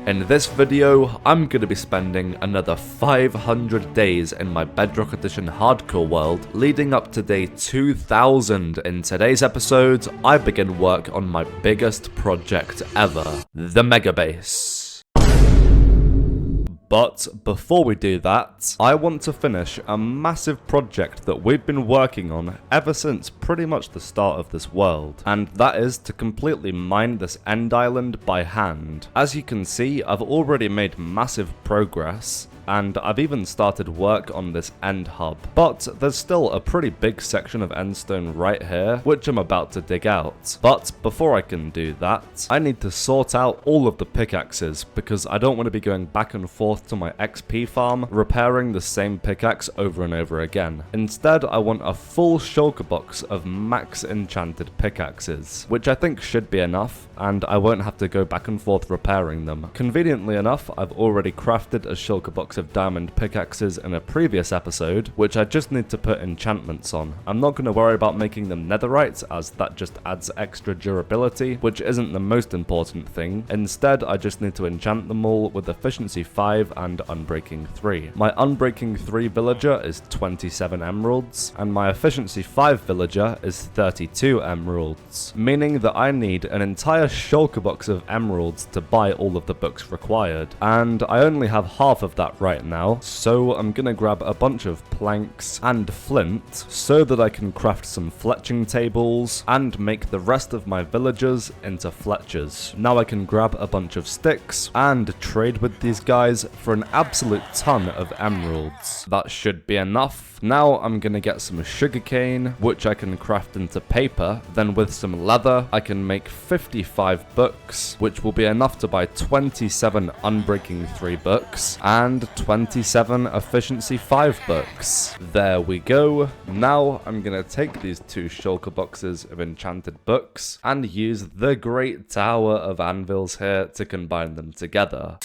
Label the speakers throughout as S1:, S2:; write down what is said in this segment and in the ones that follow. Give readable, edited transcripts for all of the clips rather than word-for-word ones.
S1: In this video, I'm going to be spending another 500 days in my Bedrock Edition hardcore world, leading up to day 2000. In today's episode, I begin work on my biggest project ever, the Mega Base. But before we do that, I want to finish a massive project that we've been working on ever since pretty much the start of this world, and that is to completely mine this end island by hand. As you can see, I've already made massive progress, and I've even started work on this end hub. But there's still a pretty big section of endstone right here, which I'm about to dig out. But before I can do that, I need to sort out all of the pickaxes, because I don't want to be going back and forth to my XP farm, repairing the same pickaxe over and over again. Instead, I want a full shulker box of max enchanted pickaxes, which I think should be enough, and I won't have to go back and forth repairing them. Conveniently enough, I've already crafted a shulker box of diamond pickaxes in a previous episode, which I just need to put enchantments on. I'm not going to worry about making them netherite, as that just adds extra durability, which isn't the most important thing. Instead, I just need to enchant them all with efficiency 5 and unbreaking 3. My unbreaking 3 villager is 27 emeralds, and my efficiency 5 villager is 32 emeralds, meaning that I need an entire shulker box of emeralds to buy all of the books required, and I only have half of that right now, so I'm gonna grab a bunch of planks and flint so that I can craft some fletching tables and make the rest of my villagers into fletchers. Now I can grab a bunch of sticks and trade with these guys for an absolute ton of emeralds. That should be enough. Now I'm gonna get some sugarcane, which I can craft into paper. Then with some leather, I can make 55 books, which will be enough to buy 27 unbreaking 3 books and 27 efficiency 5 books. There we go. Now I'm gonna take these 2 shulker boxes of enchanted books and use the Great Tower of Anvils here to combine them together.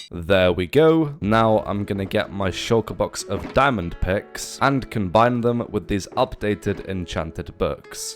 S1: There we go. Now I'm gonna get my shulker box of diamond picks and combine them with these updated enchanted books.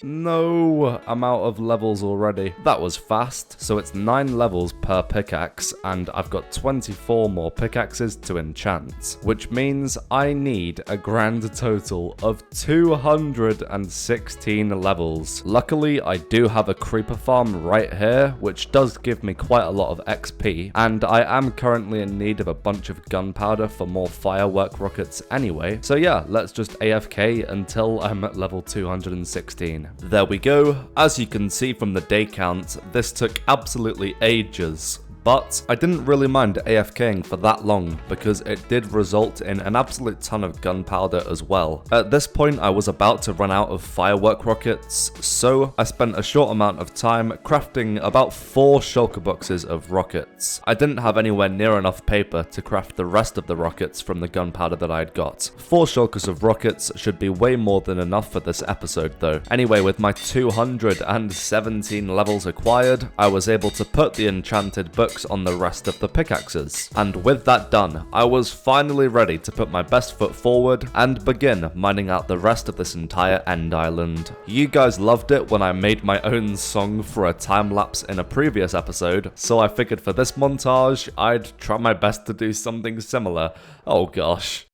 S1: No, I'm out of levels already. That was fast. So it's 9 levels per pickaxe, and I've got 24 more pickaxes to enchant, which means I need a grand total of 216 levels. Luckily, I do have a creeper farm right here, which does give me quite a lot of XP, and I am currently in need of a bunch of gunpowder for more firework rockets anyway. So yeah, let's just AFK until I'm at level 216. There we go. As you can see from the day count, this took absolutely ages. But I didn't really mind AFKing for that long, because it did result in an absolute ton of gunpowder as well. At this point, I was about to run out of firework rockets, so I spent a short amount of time crafting about 4 shulker boxes of rockets. I didn't have anywhere near enough paper to craft the rest of the rockets from the gunpowder that I had got. 4 shulkers of rockets should be way more than enough for this episode though. Anyway, with my 217 levels acquired, I was able to put the enchanted books on the rest of the pickaxes. And with that done, I was finally ready to put my best foot forward and begin mining out the rest of this entire end island. You guys loved it when I made my own song for a time lapse in a previous episode, so I figured for this montage, I'd try my best to do something similar. Oh gosh.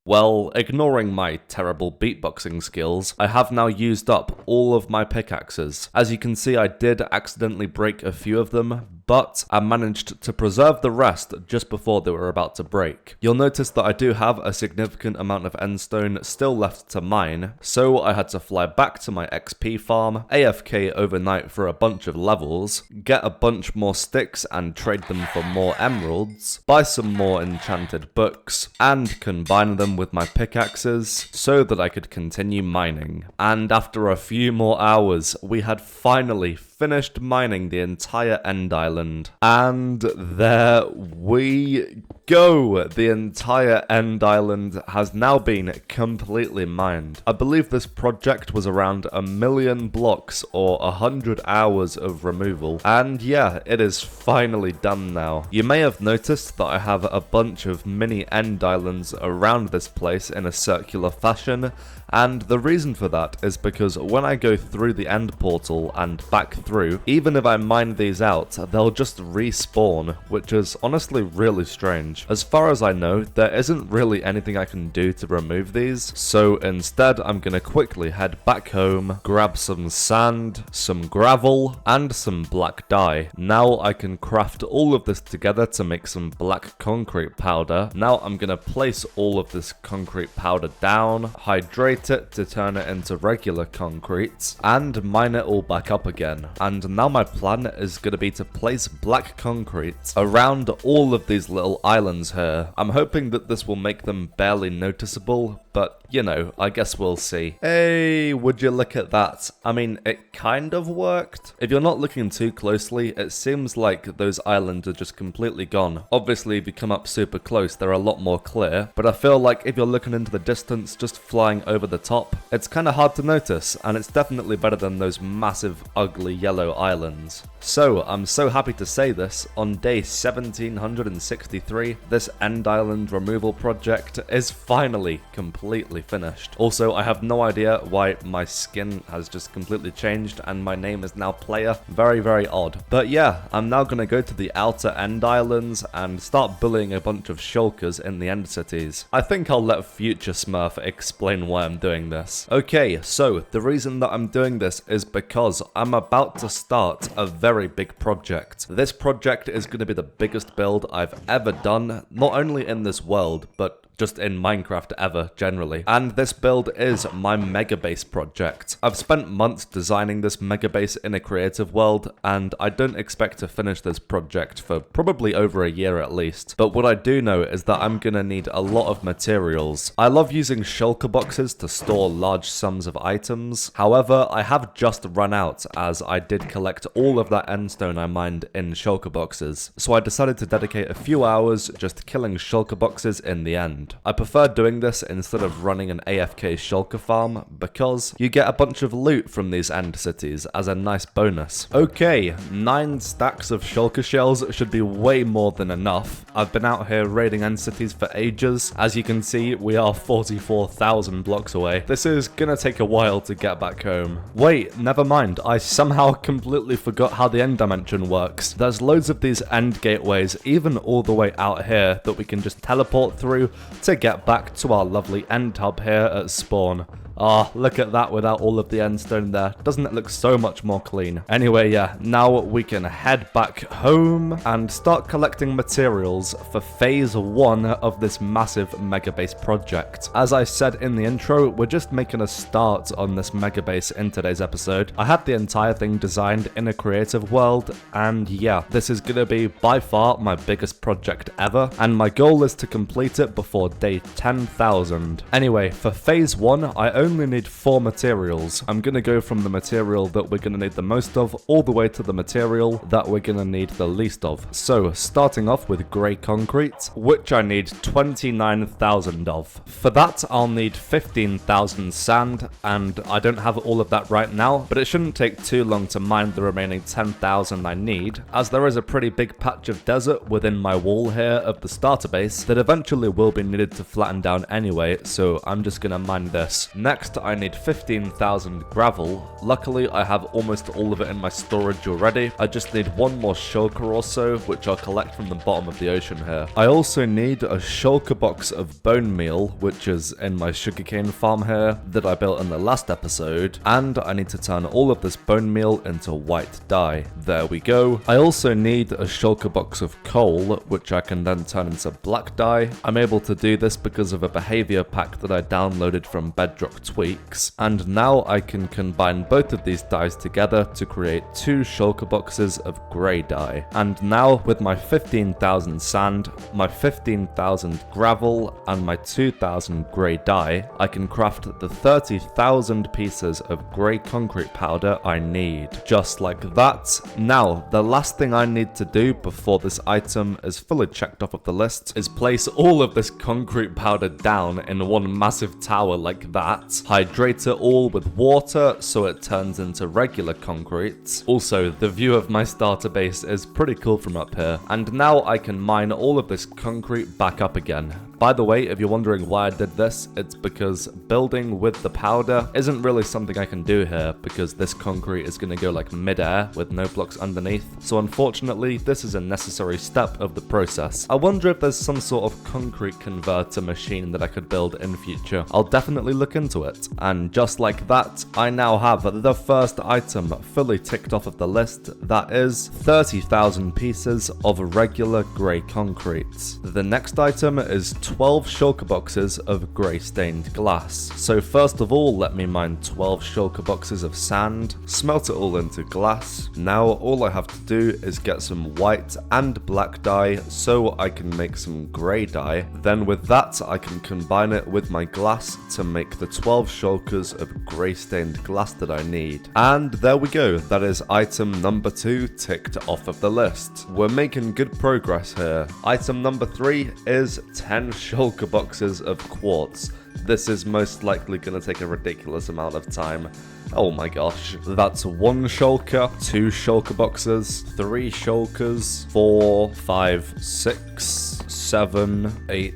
S1: Well, ignoring my terrible beatboxing skills, I have now used up all of my pickaxes. As you can see, I did accidentally break a few of them, but I managed to preserve the rest just before they were about to break. You'll notice that I do have a significant amount of endstone still left to mine, so I had to fly back to my XP farm, AFK overnight for a bunch of levels, get a bunch more sticks and trade them for more emeralds, buy some more enchanted books, and combine them with my pickaxes so that I could continue mining. And after a few more hours, we had finally finished mining the entire End Island. And there we go! The entire End Island has now been completely mined. I believe this project was around 1,000,000 blocks or 100 hours of removal. And yeah, it is finally done now. You may have noticed that I have a bunch of mini End Islands around this place in a circular fashion, and the reason for that is because when I go through the end portal and back through, even if I mine these out, they'll just respawn, which is honestly really strange. As far as I know, there isn't really anything I can do to remove these, so instead I'm gonna quickly head back home, grab some sand, some gravel, and some black dye. Now I can craft all of this together to make some black concrete powder. Now I'm gonna place all of this concrete powder down, hydrate it to turn it into regular concrete, and mine it all back up again. And now my plan is going to be to place black concrete around all of these little islands here. I'm hoping that this will make them barely noticeable, but you know, I guess we'll see. Hey, would you look at that? I mean, it kind of worked. If you're not looking too closely, it seems like those islands are just completely gone. Obviously, if you come up super close, they're a lot more clear, but I feel like if you're looking into the distance, just flying over the top, it's kind of hard to notice, and it's definitely better than those massive, ugly yellow islands. So, I'm so happy to say this, on day 1763, this End Island removal project is finally completely finished. Also, I have no idea why my skin has just completely changed and my name is now Player. Very, very odd. But yeah, I'm now going to go to the outer End Islands and start bullying a bunch of shulkers in the End Cities. I think I'll let Future Smurf explain why I'm doing this. Okay, so the reason that I'm doing this is because I'm about to start a very big project. This project is going to be the biggest build I've ever done, not only in this world, but just in Minecraft ever, generally. And this build is my mega base project. I've spent months designing this mega base in a creative world, and I don't expect to finish this project for probably over a year at least. But what I do know is that I'm gonna need a lot of materials. I love using shulker boxes to store large sums of items. However, I have just run out, as I did collect all of that endstone I mined in shulker boxes. So I decided to dedicate a few hours just killing shulker boxes in the end. I prefer doing this instead of running an AFK shulker farm because you get a bunch of loot from these end cities as a nice bonus. Okay, 9 stacks of shulker shells should be way more than enough. I've been out here raiding end cities for ages. As you can see, we are 44,000 blocks away. This is gonna take a while to get back home. Wait, never mind. I somehow completely forgot how the end dimension works. There's loads of these end gateways, even all the way out here, that we can just teleport through to get back to our lovely end hub here at spawn. Ah, look at that without all of the endstone there. Doesn't it look so much more clean? Anyway, yeah, now we can head back home and start collecting materials for phase 1 of this massive mega base project. As I said in the intro, we're just making a start on this mega base in today's episode. I had the entire thing designed in a creative world, and yeah, this is gonna be by far my biggest project ever, and my goal is to complete it before day 10,000. Anyway, for phase 1, I only need 4 materials. I'm gonna go from the material that we're gonna need the most of all the way to the material that we're gonna need the least of. So, starting off with grey concrete, which I need 29,000 of. For that, I'll need 15,000 sand, and I don't have all of that right now, but it shouldn't take too long to mine the remaining 10,000 I need, as there is a pretty big patch of desert within my wall here of the starter base that eventually will be needed to flatten down anyway, so I'm just gonna mine this. Next, Next, I need 15,000 gravel. Luckily, I have almost all of it in my storage already. I just need one more shulker or so, which I'll collect from the bottom of the ocean here. I also need a shulker box of bone meal, which is in my sugarcane farm here that I built in the last episode, and I need to turn all of this bone meal into white dye. There we go. I also need a shulker box of coal, which I can then turn into black dye. I'm able to do this because of a behavior pack that I downloaded from Bedrock tweaks, and now I can combine both of these dyes together to create 2 shulker boxes of grey dye. And now with my 15,000 sand, my 15,000 gravel, and my 2,000 grey dye, I can craft the 30,000 pieces of grey concrete powder I need. Just like that. Now, the last thing I need to do before this item is fully checked off of the list is place all of this concrete powder down in one massive tower like that, hydrate it all with water so it turns into regular concrete. Also, the view of my starter base is pretty cool from up here, and now I can mine all of this concrete back up again. By the way, if you're wondering why I did this, it's because building with the powder isn't really something I can do here because this concrete is going to go like mid-air with no blocks underneath. So unfortunately, this is a necessary step of the process. I wonder if there's some sort of concrete converter machine that I could build in future. I'll definitely look into it. And just like that, I now have the first item fully ticked off of the list. That is 30,000 pieces of regular grey concrete. The next item is 12 shulker boxes of grey stained glass. So first of all, let me mine 12 shulker boxes of sand, smelt it all into glass. Now all I have to do is get some white and black dye so I can make some grey dye. Then with that I can combine it with my glass to make the 12 shulkers of grey stained glass that I need. And there we go, that is item number 2 ticked off of the list. We're making good progress here. Item number 3 is 10 shulker boxes of quartz. This is most likely going to take a ridiculous amount of time. Oh my gosh. That's 1 shulker, 2 shulker boxes, 3 shulkers, 4, 5, 6, 7, 8,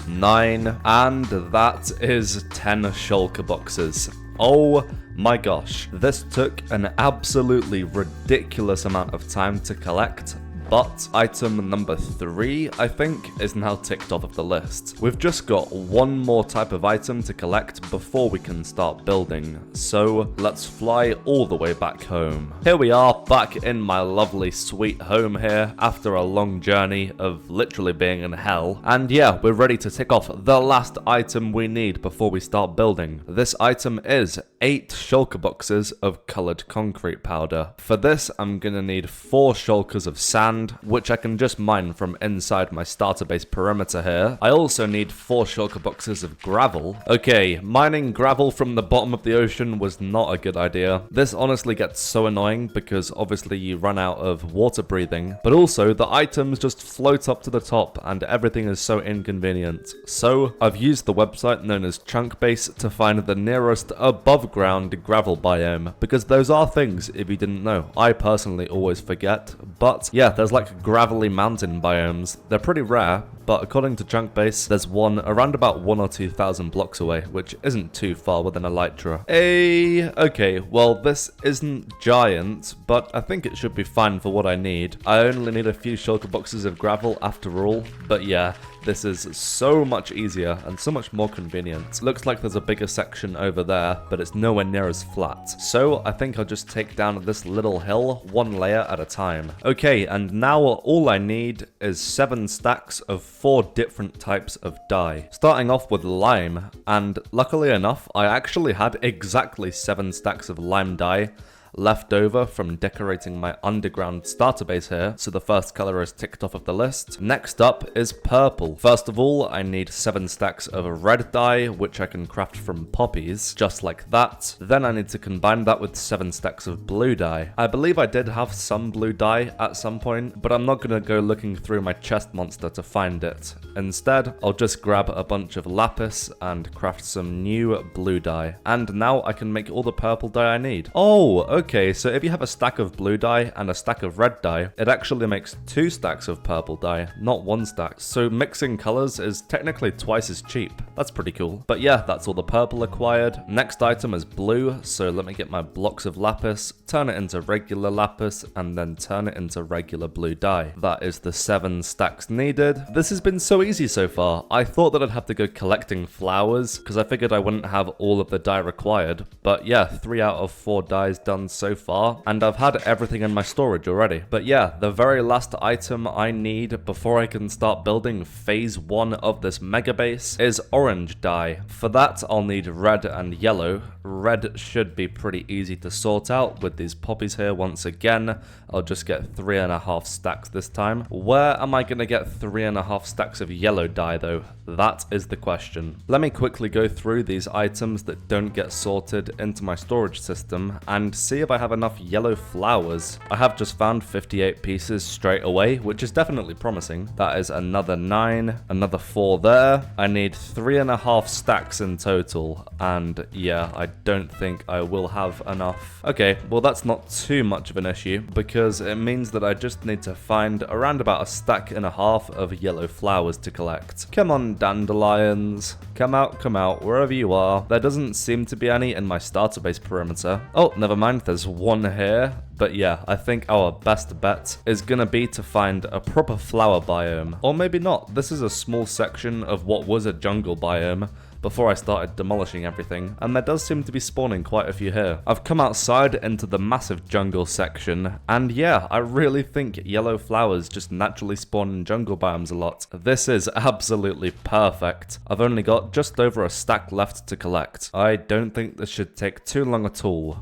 S1: 9, and that is 10 shulker boxes. Oh my gosh. This took an absolutely ridiculous amount of time to collect. But item number 3, I think, is now ticked off of the list. We've just got one more type of item to collect before we can start building. So let's fly all the way back home. Here we are back in my lovely sweet home here after a long journey of literally being in hell. And yeah, we're ready to tick off the last item we need before we start building. This item is 8 shulker boxes of colored concrete powder. For this, I'm gonna need 4 shulkers of sand, which I can just mine from inside my starter base perimeter here. I also need 4 shulker boxes of gravel. Okay, mining gravel from the bottom of the ocean was not a good idea. This honestly gets so annoying because obviously you run out of water breathing, but also the items just float up to the top and everything is so inconvenient. So I've used the website known as Chunkbase to find the nearest above ground gravel biome, because those are things if you didn't know. I personally always forget, but yeah, there's like gravelly mountain biomes. They're pretty rare, but according to Chunkbase, there's one around about 1 or 2,000 blocks away, which isn't too far within Elytra. Okay, well this isn't giant, but I think it should be fine for what I need. I only need a few shulker boxes of gravel after all, but yeah, this is so much easier and so much more convenient. Looks like there's a bigger section over there, but it's nowhere near as flat. So I think I'll just take down this little hill one layer at a time. Okay, and now all I need is 7 stacks of 4 different types of dye. Starting off with lime, and luckily enough, I actually had exactly 7 stacks of lime dye left over from decorating my underground starter base here, so the first color is ticked off of the list. Next up is purple. First of all, I need 7 stacks of red dye, which I can craft from poppies, just like that. Then I need to combine that with 7 stacks of blue dye. I believe I did have some blue dye at some point, but I'm not gonna go looking through my chest monster to find it. Instead, I'll just grab a bunch of lapis and craft some new blue dye. And now I can make all the purple dye I need. Oh, Okay, so if you have a stack of blue dye and a stack of red dye, it actually makes 2 stacks of purple dye, not 1 stack. So mixing colors is technically twice as cheap. That's pretty cool. But yeah, that's all the purple acquired. Next item is blue, so let me get my blocks of lapis, turn it into regular lapis, and then turn it into regular blue dye. That is the 7 stacks needed. This has been so easy so far. I thought that I'd have to go collecting flowers, because I figured I wouldn't have all of the dye required. But yeah, 3 out of 4 dyes done so far, and I've had everything in my storage already. But yeah, the very last item I need before I can start building phase 1 of this mega base is orange dye. For that, I'll need red and yellow. Red should be pretty easy to sort out with these poppies here once again. I'll just get 3.5 stacks this time. Where am I going to get 3.5 stacks of yellow dye though? That is the question. Let me quickly go through these items that don't get sorted into my storage system and see if I have enough yellow flowers. I have just found 58 pieces straight away, which is definitely promising. That is another 9, another 4 there. I need 3.5 stacks in total, and yeah, I don't think I will have enough. Okay, well that's not too much of an issue, because it means that I just need to find around about 1.5 stacks of yellow flowers to collect. Come on, dandelions. Come out, wherever you are. There doesn't seem to be any in my starter base perimeter. Oh, never mind, there's one here. But yeah, I think our best bet is gonna be to find a proper flower biome. Or maybe not. This is a small section of what was a jungle biome before I started demolishing everything, and there does seem to be spawning quite a few here. I've come outside into the massive jungle section, and yeah, I really think yellow flowers just naturally spawn in jungle biomes a lot. This is absolutely perfect. I've only got just over 1 stack left to collect. I don't think this should take too long at all.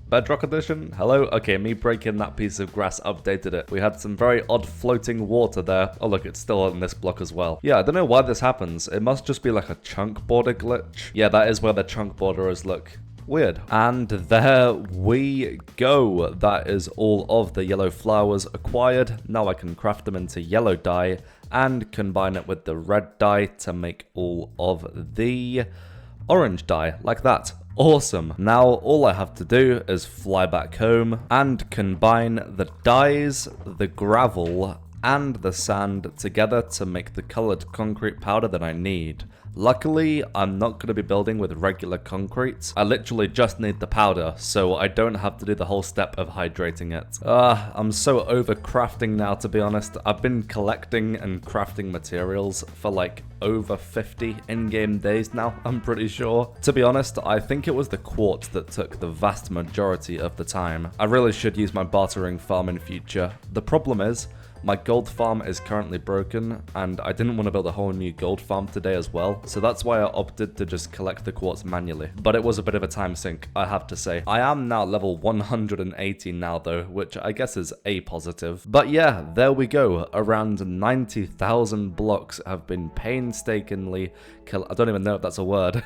S1: Bedrock edition? Hello? Okay, me breaking that piece of grass updated it. We had some very odd floating water there. Oh look, it's still on this block as well. Yeah, I don't know why this happens. It must just be like a chunk border glitch. Yeah, that is where the chunk border is, look. Weird. And there we go. That is all of the yellow flowers acquired. Now I can craft them into yellow dye and combine it with the red dye to make all of the orange dye, like that. Awesome. Now all I have to do is fly back home and combine the dyes, the gravel, and the sand together to make the colored concrete powder that I need. Luckily, I'm not going to be building with regular concrete. I literally just need the powder, so I don't have to do the whole step of hydrating it. I'm so over crafting now, to be honest. I've been collecting and crafting materials for like over 50 in-game days now, I'm pretty sure. To be honest, I think it was the quartz that took the vast majority of the time. I really should use my bartering farm in future. The problem is, my gold farm is currently broken, and I didn't want to build a whole new gold farm today as well, so that's why I opted to just collect the quartz manually. But it was a bit of a time sink, I have to say. I am now level 180 now though, which I guess is a positive. But yeah, there we go. Around 90,000 blocks have been painstakingly I don't even know if that's a word.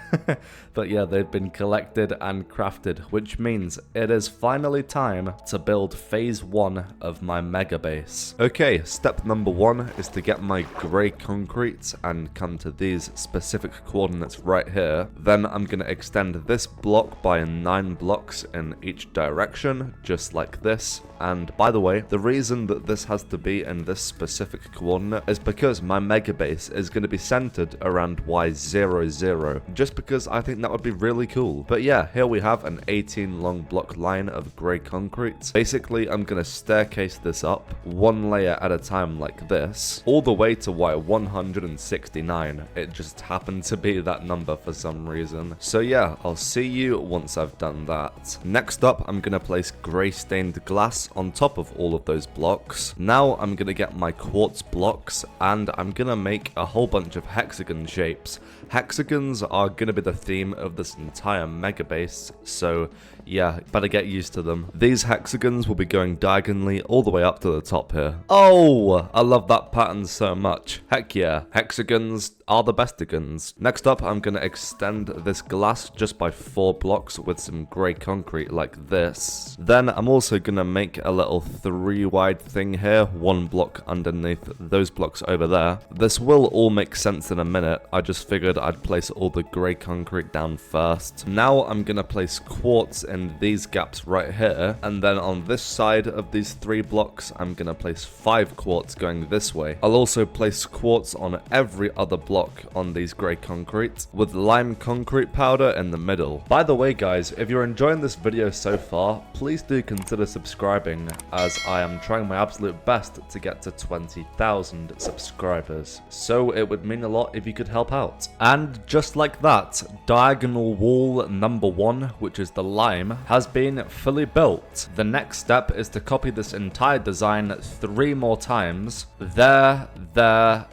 S1: But yeah, they've been collected and crafted, which means it is finally time to build phase 1 of my mega base. Okay, step number 1 is to get my grey concrete and come to these specific coordinates right here. Then I'm going to extend this block by 9 blocks in each direction, just like this. And by the way, the reason that this has to be in this specific coordinate is because my mega base is going to be centered around Y00, just because I think that would be really cool. But yeah, here we have an 18 long block line of grey concrete. Basically, I'm going to staircase this up 1 layer at a time like this, all the way to Y169. It just happened to be that number for some reason. So yeah, I'll see you once I've done that. Next up, I'm going to place grey stained glass on top of all of those blocks. Now I'm going to get my quartz blocks and I'm going to make a whole bunch of hexagon shapes. Hexagons are going to be the theme of this entire mega base, so yeah, better get used to them. These hexagons will be going diagonally all the way up to the top here. Oh Oh, I love that pattern so much. Heck yeah, hexagons are the bestigons. Next up, I'm gonna extend this glass just by 4 blocks with some grey concrete like this. Then I'm also gonna make a little 3 wide thing here, 1 block underneath those blocks over there. This will all make sense in a minute. I just figured I'd place all the grey concrete down first. Now I'm gonna place quartz in these gaps right here, and then on this side of these 3 blocks, I'm gonna place 5 quartz going this way. I'll also place quartz on every other block on these grey concrete, with lime concrete powder in the middle. By the way guys, if you're enjoying this video so far, please do consider subscribing, as I am trying my absolute best to get to 20,000 subscribers. So it would mean a lot if you could help out. And just like that, diagonal wall number 1, which is the lime, has been fully built. The next step is to copy this entire design 3 more times, there,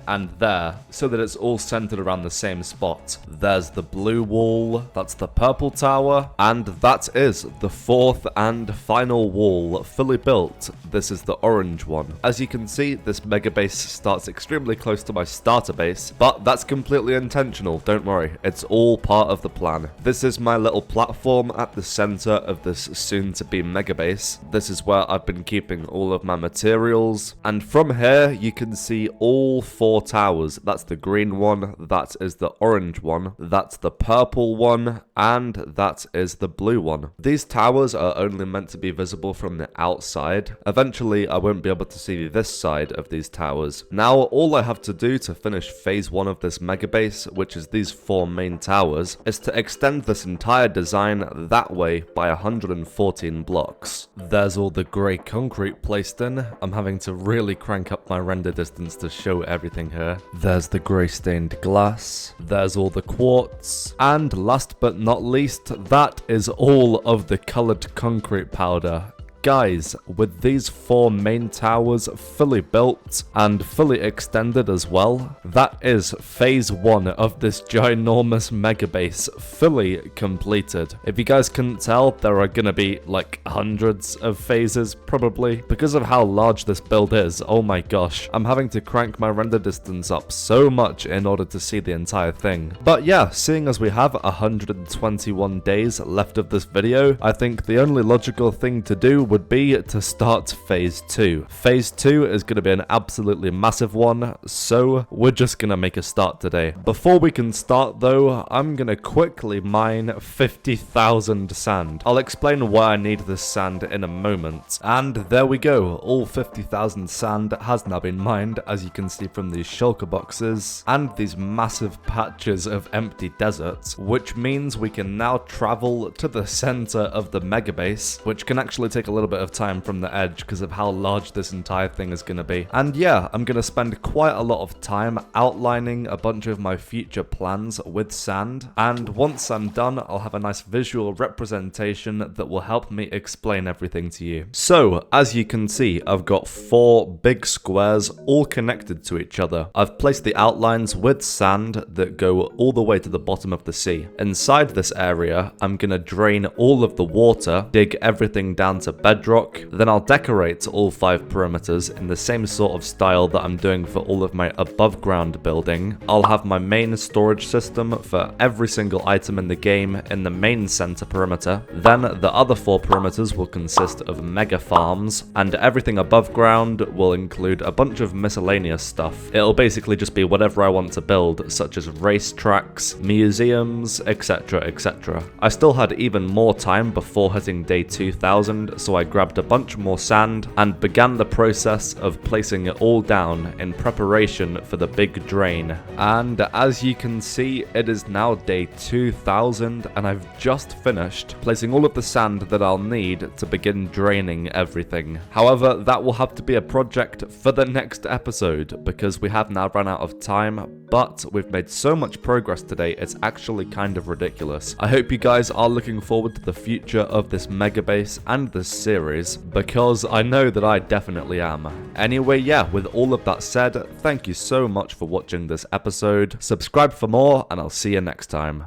S1: and there, so that it's all centered around the same spot. There's the blue wall, that's the purple tower, and that is the 4th and final wall fully built. This is the orange one. As you can see, this mega base starts extremely close to my starter base, but that's completely intentional, don't worry, it's all part of the plan. This is my little platform at the center of this soon-to-be mega base. This is where I've been keeping all of my materials, and from here you can see all 4 towers. That's the green one, that is the orange one, that's the purple one, and that is the blue one. These towers are only meant to be visible from the outside. Eventually I won't be able to see this side of these towers. Now all I have to do to finish phase 1 of this mega base, which is these 4 main towers, is to extend this entire design that way by 114 blocks. There's all the grey concrete placed in. I'm having to really crank up my render distance to show everything here. There's the grey stained glass, there's all the quartz, and last but not least, that is all of the coloured concrete powder. Guys, with these 4 main towers fully built and fully extended as well, that is phase 1 of this ginormous mega base fully completed. If you guys couldn't tell, there are gonna be like hundreds of phases probably. Because of how large this build is, oh my gosh, I'm having to crank my render distance up so much in order to see the entire thing. But yeah, seeing as we have 121 days left of this video, I think the only logical thing to do would be to start phase 2. Phase 2 is going to be an absolutely massive one, so we're just going to make a start today. Before we can start though, I'm going to quickly mine 50,000 sand. I'll explain why I need this sand in a moment. And there we go, all 50,000 sand has now been mined, as you can see from these shulker boxes and these massive patches of empty desert, which means we can now travel to the center of the mega base, which can actually take a little bit of time from the edge because of how large this entire thing is going to be. And yeah, I'm going to spend quite a lot of time outlining a bunch of my future plans with sand, and once I'm done, I'll have a nice visual representation that will help me explain everything to you. So, as you can see, I've got 4 big squares all connected to each other. I've placed the outlines with sand that go all the way to the bottom of the sea. Inside this area, I'm going to drain all of the water, dig everything down to bedrock, then I'll decorate all 5 perimeters in the same sort of style that I'm doing for all of my above ground building. I'll have my main storage system for every single item in the game in the main center perimeter. Then the other 4 perimeters will consist of mega farms, and everything above ground will include a bunch of miscellaneous stuff. It'll basically just be whatever I want to build, such as racetracks, museums, etc, etc. I still had even more time before hitting day 2000, so I grabbed a bunch more sand and began the process of placing it all down in preparation for the big drain. And as you can see, it is now day 2000 and I've just finished placing all of the sand that I'll need to begin draining everything. However, that will have to be a project for the next episode because we have now run out of time, but we've made so much progress today, it's actually kind of ridiculous. I hope you guys are looking forward to the future of this mega base and this series, because I know that I definitely am. Anyway, yeah, with all of that said, thank you so much for watching this episode. Subscribe for more, and I'll see you next time.